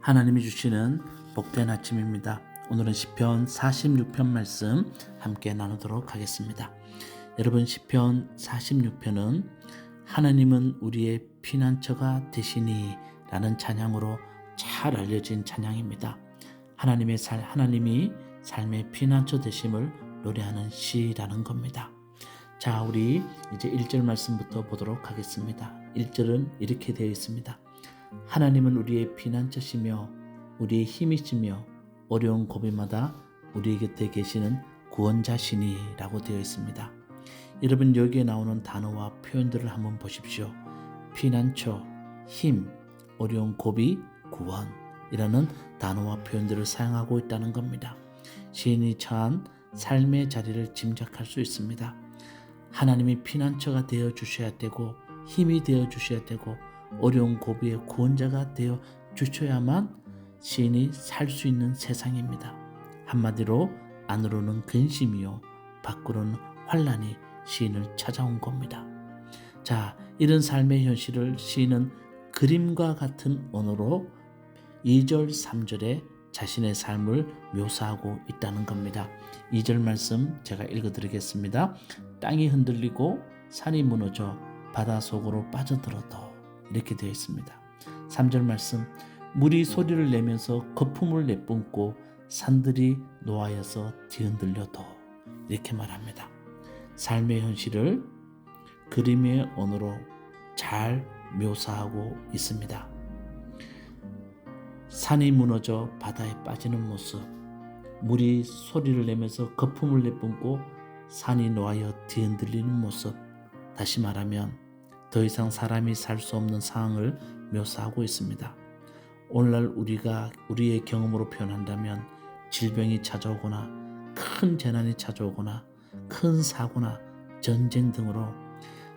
하나님이 주시는 복된 아침입니다. 오늘은 시편 46편 말씀 함께 나누도록 하겠습니다. 여러분, 시편 46편은 하나님은 우리의 피난처가 되시니 라는 찬양으로 잘 알려진 찬양입니다. 하나님이 삶의 피난처 되심을 노래하는 시라는 겁니다. 자, 우리 이제 1절 말씀부터 보도록 하겠습니다. 1절은 이렇게 되어 있습니다. 하나님은 우리의 피난처시며 우리의 힘이시며 어려운 고비마다 우리 곁에 계시는 구원자시니 라고 되어 있습니다. 여러분, 여기에 나오는 단어와 표현들을 한번 보십시오. 피난처, 힘, 어려운 고비, 구원이라는 단어와 표현들을 사용하고 있다는 겁니다. 시인이 처한 삶의 자리를 짐작할 수 있습니다. 하나님이 피난처가 되어 주셔야 되고 힘이 되어 주셔야 되고 어려운 고비의 구원자가 되어 주셔야만 시인이 살 수 있는 세상입니다. 한마디로 안으로는 근심이요 밖으로는 환난이 시인을 찾아온 겁니다. 자, 이런 삶의 현실을 시인은 그림과 같은 언어로 2절, 3절에 자신의 삶을 묘사하고 있다는 겁니다. 2절 말씀 제가 읽어드리겠습니다. 땅이 흔들리고 산이 무너져 바다 속으로 빠져들어도 이렇게 되어 있습니다. 3절 말씀, 물이 소리를 내면서 거품을 내뿜고 산들이 노하여서 뒤흔들려도 이렇게 말합니다. 삶의 현실을 그림의 언어로 잘 묘사하고 있습니다. 산이 무너져 바다에 빠지는 모습, 물이 소리를 내면서 거품을 내뿜고 산이 놓아여 뒤흔들리는 모습, 다시 말하면 더 이상 사람이 살 수 없는 상황을 묘사하고 있습니다. 오늘날 우리가 우리의 경험으로 표현한다면 질병이 찾아오거나 큰 재난이 찾아오거나 큰 사고나 전쟁 등으로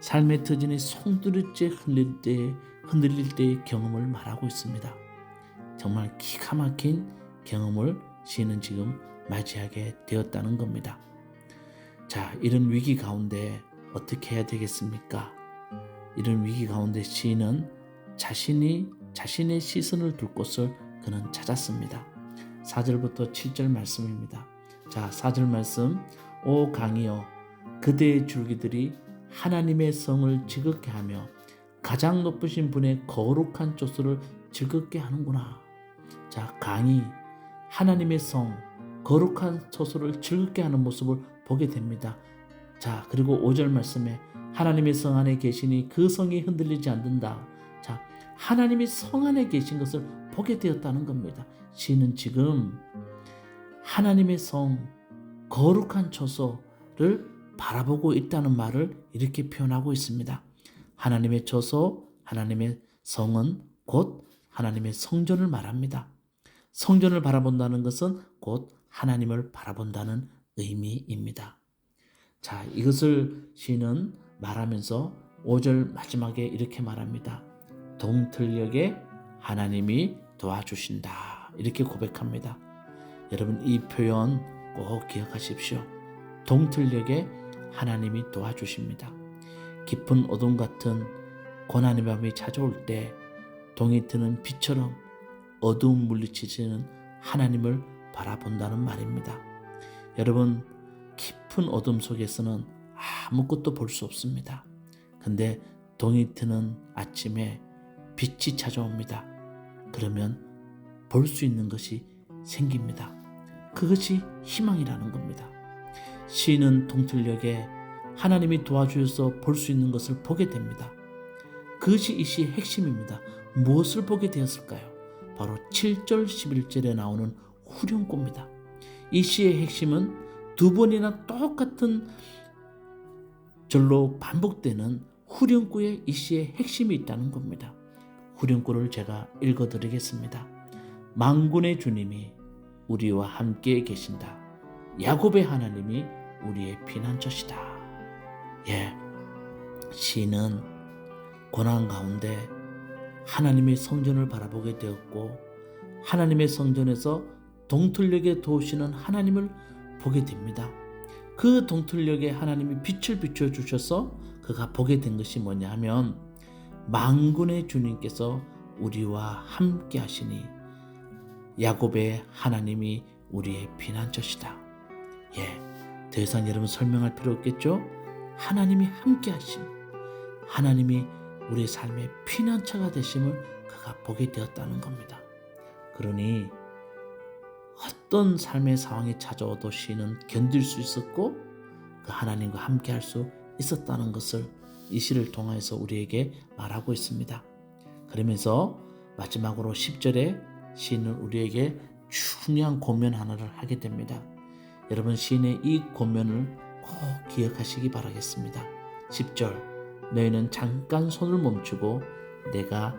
삶의 터전이 송두리째 흔들릴 때의 경험을 말하고 있습니다. 정말 기가 막힌 경험을 시인은 지금 맞이하게 되었다는 겁니다. 자, 이런 위기 가운데 어떻게 해야 되겠습니까? 이런 위기 가운데 시인은 자신의 시선을 둘 곳을 그는 찾았습니다. 4절부터 7절 말씀입니다. 자, 4절 말씀, 오 강이여 그대의 줄기들이 하나님의 성을 즐겁게 하며 가장 높으신 분의 거룩한 조소를 즐겁게 하는구나. 자, 강이 하나님의 성, 거룩한 처소를 즐겁게 하는 모습을 보게 됩니다. 자, 그리고 5절 말씀에 하나님의 성 안에 계시니 그 성이 흔들리지 않는다. 자, 하나님이 성 안에 계신 것을 보게 되었다는 겁니다. 시인은 지금 하나님의 성, 거룩한 처소를 바라보고 있다는 말을 이렇게 표현하고 있습니다. 하나님의 처소, 하나님의 성은 곧 하나님의 성전을 말합니다. 성전을 바라본다는 것은 곧 하나님을 바라본다는 의미입니다. 자, 이것을 시인은 말하면서 5절 마지막에 이렇게 말합니다. 동틀녘에 하나님이 도와주신다. 이렇게 고백합니다. 여러분, 이 표현 꼭 기억하십시오. 동틀녘에 하나님이 도와주십니다. 깊은 어둠 같은 고난의 밤이 찾아올 때 동이 트는 빛처럼 어두움 물리치시는 하나님을 바라본다는 말입니다. 여러분, 깊은 어둠 속에서는 아무것도 볼 수 없습니다. 근데 동이 트는 아침에 빛이 찾아옵니다. 그러면 볼 수 있는 것이 생깁니다. 그것이 희망이라는 겁니다. 시인은 동틀녘에 하나님이 도와주셔서 볼 수 있는 것을 보게 됩니다. 그것이 이 시의 핵심입니다. 무엇을 보게 되었을까요? 바로 7절 11절에 나오는 후렴구입니다. 이 시의 핵심은 두 번이나 똑같은 절로 반복되는 후렴구에 이 시의 핵심이 있다는 겁니다. 후렴구를 제가 읽어드리겠습니다. 만군의 주님이 우리와 함께 계신다. 야곱의 하나님이 우리의 피난처시다. 예, 시인은 고난 가운데 하나님의 성전을 바라보게 되었고 하나님의 성전에서 동틀녘에 도우시는 하나님을 보게 됩니다. 그 동틀녘에 하나님이 빛을 비춰주셔서 그가 보게 된 것이 뭐냐 하면 만군의 주님께서 우리와 함께 하시니 야곱의 하나님이 우리의 피난처시다. 더 이상 여러분 설명할 필요 없겠죠? 하나님이 함께 하심, 하나님이 우리의 삶의 피난처가 되심을 그가 보게 되었다는 겁니다. 그러니 어떤 삶의 상황이 찾아와도 시인은 견딜 수 있었고 그 하나님과 함께 할 수 있었다는 것을 이 시를 통해서 우리에게 말하고 있습니다. 그러면서 마지막으로 10절에 시인은 우리에게 중요한 고면 하나를 하게 됩니다. 여러분, 시인의 이 고면을 꼭 기억하시기 바라겠습니다. 10절, 너희는 잠깐 손을 멈추고 내가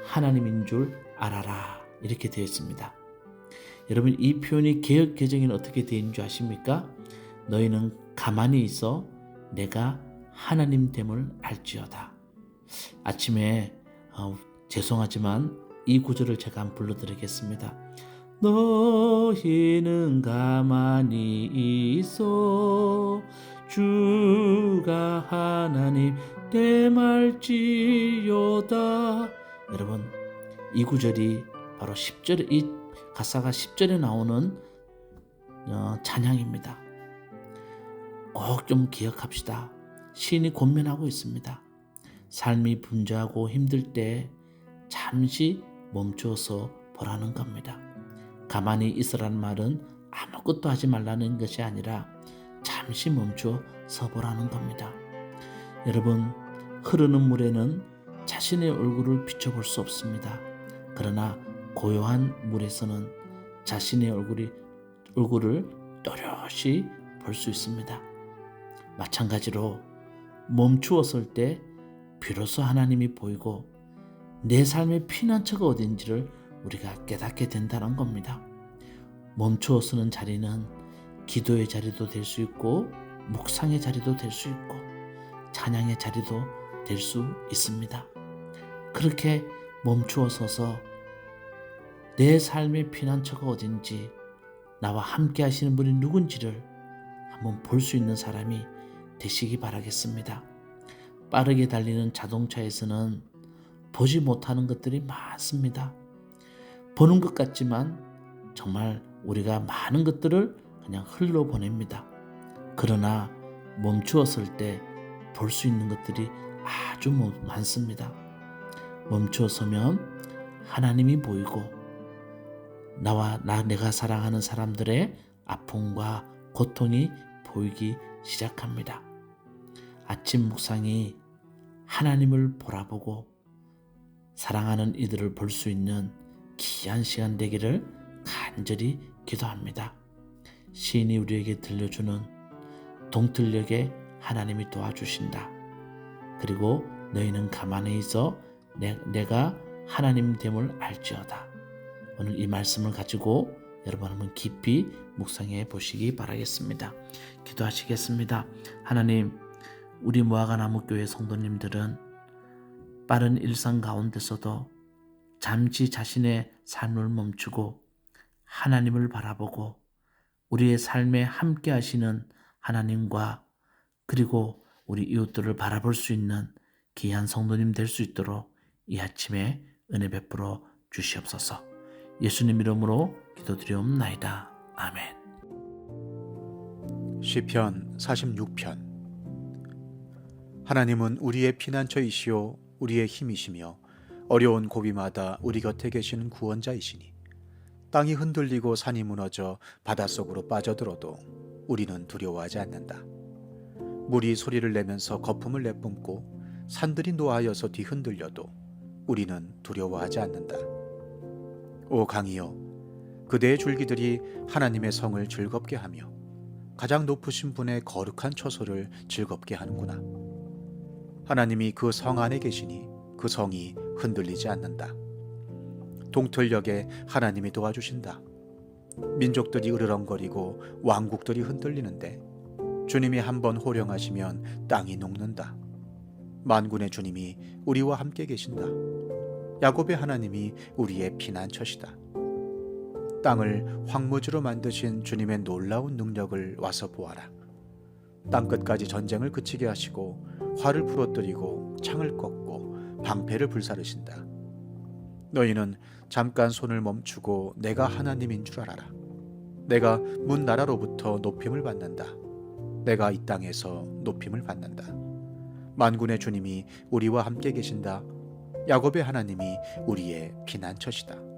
하나님인 줄 알아라, 이렇게 되어 있습니다. 여러분, 이 표현이 개역 개정에는 어떻게 되어 있는 줄 아십니까? 너희는 가만히 있어 내가 하나님 됨을 알지어다. 아침에 죄송하지만 이 구절을 제가 한번 불러드리겠습니다. 너희는 가만히 있어 주가 하나님 됨알지어다. 여러분, 이 구절이 바로 10절에, 이 가사가 10절에 나오는 찬양입니다. 꼭 좀 기억합시다. 시인이 권면하고 있습니다. 삶이 분주하고 힘들 때 잠시 멈춰서 보라는 겁니다. 가만히 있으라는 말은 아무것도 하지 말라는 것이 아니라 잠시 멈춰 서보라는 겁니다. 여러분, 흐르는 물에는 자신의 얼굴을 비춰볼 수 없습니다. 그러나 고요한 물에서는 자신의 얼굴을 또렷이 볼 수 있습니다. 마찬가지로 멈추었을 때 비로소 하나님이 보이고 내 삶의 피난처가 어딘지를 우리가 깨닫게 된다는 겁니다. 멈추어 서는 자리는 기도의 자리도 될 수 있고 묵상의 자리도 될 수 있고 찬양의 자리도 될 수 있습니다. 그렇게 멈추어 서서 내 삶의 피난처가 어딘지, 나와 함께 하시는 분이 누군지를 한번 볼 수 있는 사람이 되시기 바라겠습니다. 빠르게 달리는 자동차에서는 보지 못하는 것들이 많습니다. 보는 것 같지만 정말 우리가 많은 것들을 그냥 흘러보냅니다. 그러나 멈추었을 때 볼 수 있는 것들이 아주 많습니다. 멈추어 서면 하나님이 보이고 내가 사랑하는 사람들의 아픔과 고통이 보이기 시작합니다. 아침 묵상이 하나님을 바라보고 사랑하는 이들을 볼 수 있는 귀한 시간 되기를 간절히 기도합니다. 시인이 우리에게 들려주는 동틀녘에 하나님이 도와주신다. 그리고 너희는 가만히 있어 내가 하나님 됨을 알지어다. 오늘 이 말씀을 가지고 여러분 한번 깊이 묵상해 보시기 바라겠습니다. 기도하시겠습니다. 하나님, 우리 무화과나무교회 성도님들은 빠른 일상 가운데서도 잠시 자신의 삶을 멈추고 하나님을 바라보고 우리의 삶에 함께 하시는 하나님과 그리고 우리 이웃들을 바라볼 수 있는 귀한 성도님 될 수 있도록 이 아침에 은혜 베풀어 주시옵소서. 예수님 이름으로 기도드리옵나이다. 아멘. 시편 46편. 하나님은 우리의 피난처이시오 우리의 힘이시며 어려운 고비마다 우리 곁에 계시는 구원자이시니 땅이 흔들리고 산이 무너져 바닷속으로 빠져들어도 우리는 두려워하지 않는다. 물이 소리를 내면서 거품을 내뿜고 산들이 노하여서 뒤흔들려도 우리는 두려워하지 않는다. 오 강이여, 그대의 줄기들이 하나님의 성을 즐겁게 하며 가장 높으신 분의 거룩한 처소를 즐겁게 하는구나. 하나님이 그 성 안에 계시니 그 성이 흔들리지 않는다. 동틀녘에 하나님이 도와주신다. 민족들이 으르렁거리고 왕국들이 흔들리는데 주님이 한번 호령하시면 땅이 녹는다. 만군의 주님이 우리와 함께 계신다. 야곱의 하나님이 우리의 피난처시다. 땅을 황무지로 만드신 주님의 놀라운 능력을 와서 보아라. 땅끝까지 전쟁을 그치게 하시고 활을 부러뜨리고 창을 꺾고 방패를 불사르신다. 너희는 잠깐 손을 멈추고 내가 하나님인 줄 알아라. 내가 문 나라로부터 높임을 받는다. 내가 이 땅에서 높임을 받는다. 만군의 주님이 우리와 함께 계신다. 야곱의 하나님이 우리의 피난처시다.